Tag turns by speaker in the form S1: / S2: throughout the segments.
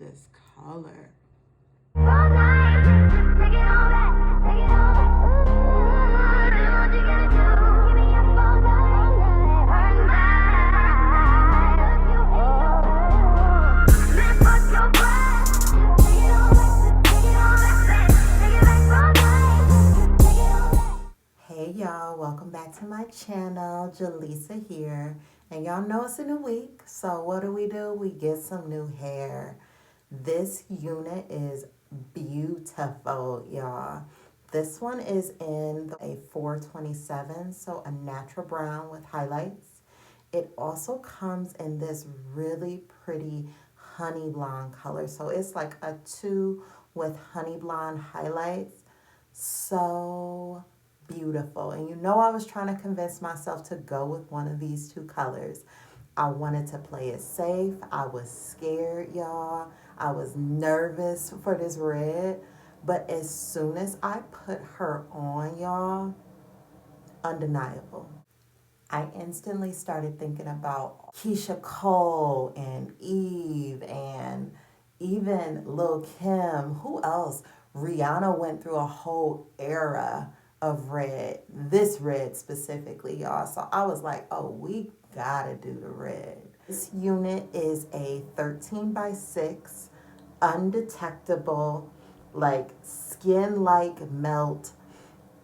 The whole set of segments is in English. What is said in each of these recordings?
S1: this color. Hey y'all, welcome back to my channel. Jaleesa here. And y'all know it's a new week, so what do? We get some new hair. This unit is beautiful, y'all. This one is in a 427, so a natural brown with highlights. It also comes in this really pretty honey blonde color. So it's like a 2 with honey blonde highlights. So beautiful. And you know I was trying to convince myself to go with one of these two colors. I wanted to play it safe. I was scared, y'all. I was nervous for this red. But as soon as I put her on, y'all, undeniable. I instantly started thinking about Keisha Cole and Eve and even Lil' Kim. Who else? Rihanna went through a whole era of red, this red specifically, y'all. So I was like, oh, we gotta do the red. This unit is a 13 by 6, undetectable, like skin-like melt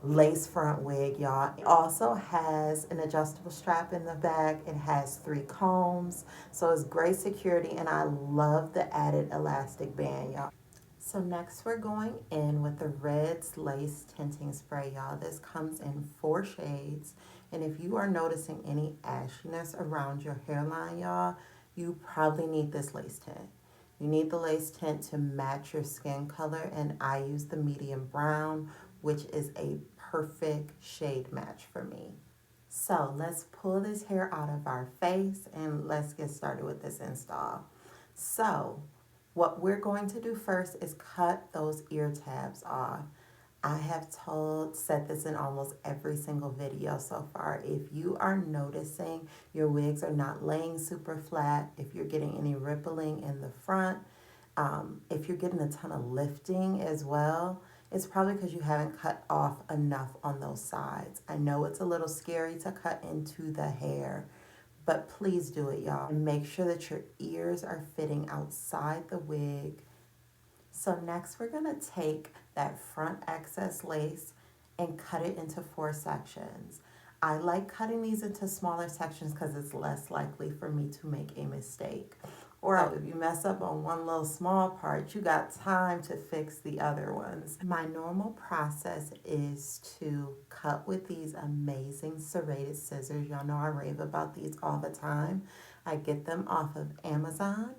S1: lace front wig, y'all. It also has an adjustable strap in the back. It has 3 combs, so it's great security, and I love the added elastic band, y'all. So next we're going in with the Reds Lace Tinting Spray, y'all. This comes in 4 shades. And if you are noticing any ashiness around your hairline, y'all, you probably need this lace tint. You need the lace tint to match your skin color. And I use the medium brown, which is a perfect shade match for me. So let's pull this hair out of our face and let's get started with this install. So what we're going to do first is cut those ear tabs off. I have said this in almost every single video so far. If you are noticing your wigs are not laying super flat, if you're getting any rippling in the front, if you're getting a ton of lifting as well, it's probably because you haven't cut off enough on those sides. I know it's a little scary to cut into the hair, but please do it, y'all. And make sure that your ears are fitting outside the wig. So next we're gonna take that front excess lace and cut it into 4 sections. I like cutting these into smaller sections because it's less likely for me to make a mistake. Or if you mess up on one little small part, you got time to fix the other ones. My normal process is to cut with these amazing serrated scissors. Y'all know I rave about these all the time. I get them off of Amazon.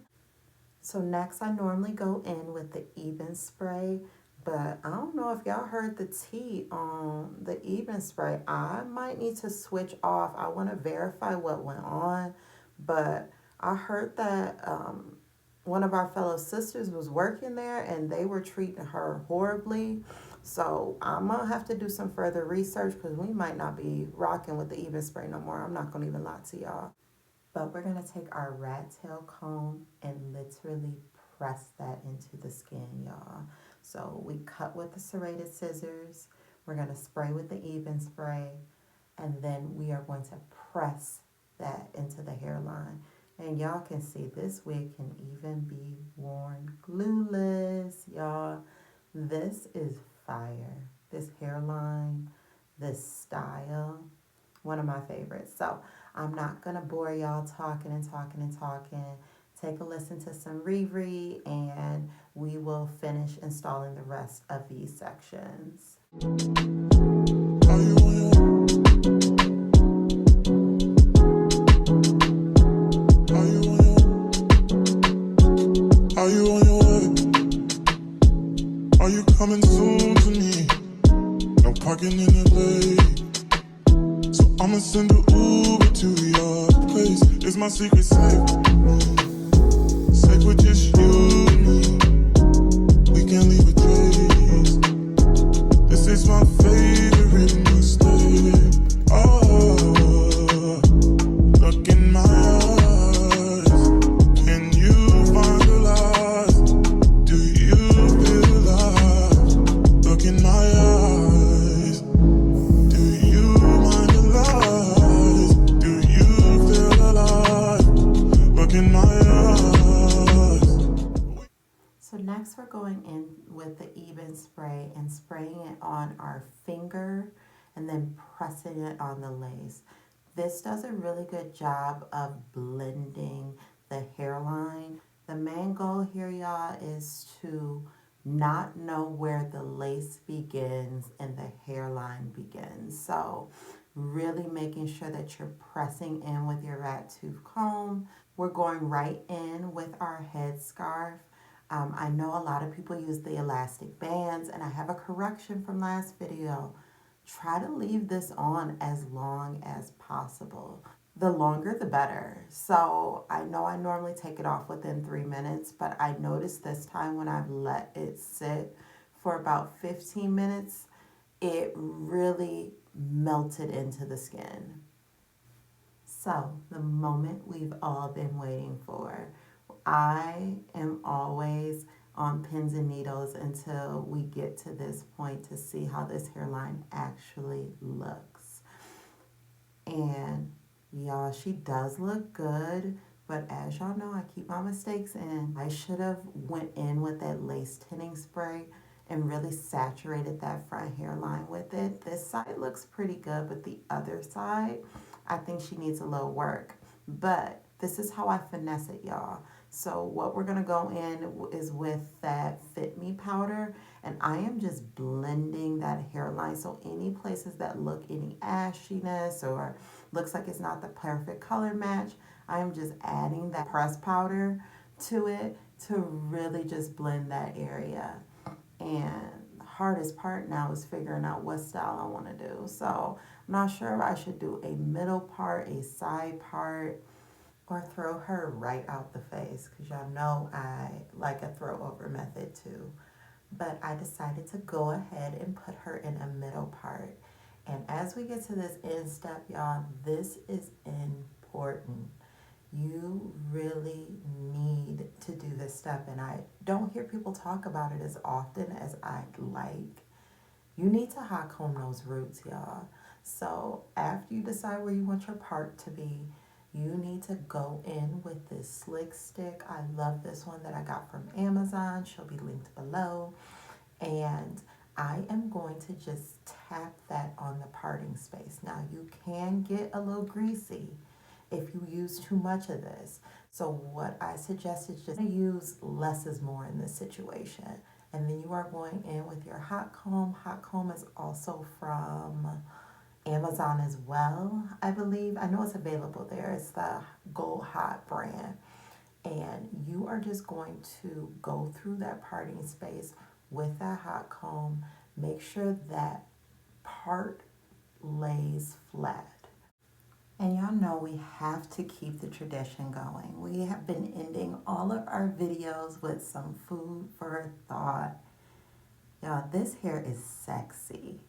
S1: So next I normally go in with the Even Spray, but I don't know if y'all heard the tea on the Even Spray. I might need to switch off. I want to verify what went on, but I heard that one of our fellow sisters was working there and they were treating her horribly. So I'm going to have to do some further research because we might not be rocking with the Even Spray no more. I'm not going to even lie to y'all. But we're going to take our rat tail comb and literally press that into the skin, y'all. So we cut with the serrated scissors. We're going to spray with the Even Spray. And then we are going to press that into the hairline. And y'all can see this wig can even be worn glueless, y'all. This is fire. This hairline, this style, one of my favorites. So I'm not going to bore y'all talking. Take a listen to some Riri and we will finish installing the rest of these sections.
S2: Are you on your way? Are you coming soon to me? No parking in LA, so I'ma send an Uber to your place. It's my secret safe, safe with just you and me. We can't leave a trace. This is my favorite mistake. Oh, look in my eyes. Can you find the lies?
S1: Next, we're going in with the Ebin spray and spraying it on our finger and then pressing it on the lace. This does a really good job of blending the hairline. The main goal here, y'all, is to not know where the lace begins and the hairline begins. So really making sure that you're pressing in with your rat tooth comb. We're going right in with our headscarf. I know a lot of people use the elastic bands, and I have a correction from last video. Try to leave this on as long as possible. The longer the better. So I know I normally take it off within 3 minutes, but I noticed this time when I've let it sit for about 15 minutes, it really melted into the skin. So the moment we've all been waiting for. I am always on pins and needles until we get to this point to see how this hairline actually looks. And y'all, she does look good, but as y'all know, I keep my mistakes in. I should have went in with that lace tinting spray and really saturated that front hairline with it. This side looks pretty good, but the other side, I think she needs a little work. But this is how I finesse it, y'all. So what we're going to go in is with that Fit Me powder, and I am just blending that hairline. So any places that look any ashiness or looks like it's not the perfect color match, I am just adding that pressed powder to it to really just blend that area. And the hardest part now is figuring out what style I want to do. So I'm not sure if I should do a middle part, a side part, or throw her right out the face, because y'all know I like a throw over method too. But I decided to go ahead and put her in a middle part. And as we get to this end step, y'all, this is important. You really need to do this step, and I don't hear people talk about it as often as I'd like. You need to hot comb those roots, y'all. So after you decide where you want your part to be, you need to go in with this slick stick. I love this one that I got from Amazon. She'll be linked below. And I am going to just tap that on the parting space. Now, you can get a little greasy if you use too much of this. So what I suggest is just use less is more in this situation. And then you are going in with your hot comb. Hot comb is also from Amazon as well, I believe. I know it's available there. It's the Gold Hot brand. And you are just going to go through that parting space with that hot comb. Make sure that part lays flat. And y'all know we have to keep the tradition going. We have been ending all of our videos with some food for thought. Y'all, this hair is sexy.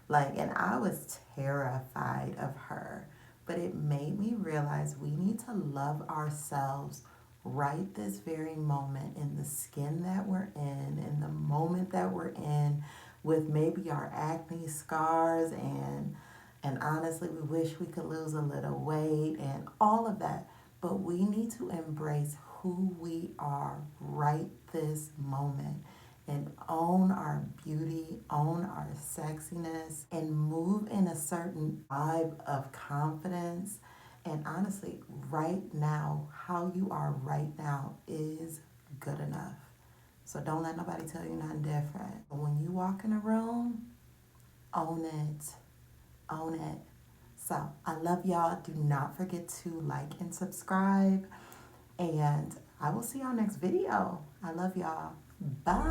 S1: And I was terrified of her, but it made me realize we need to love ourselves right this very moment, in the skin that we're in the moment that we're in, with maybe our acne scars, and honestly, we wish we could lose a little weight and all of that, but we need to embrace who we are right this moment. And own our beauty, own our sexiness, and move in a certain vibe of confidence. And honestly, right now, how you are right now is good enough. So don't let nobody tell you nothing different. But when you walk in a room, own it. Own it. So I love y'all. Do not forget to like and subscribe. And I will see y'all next video. I love y'all. Bye.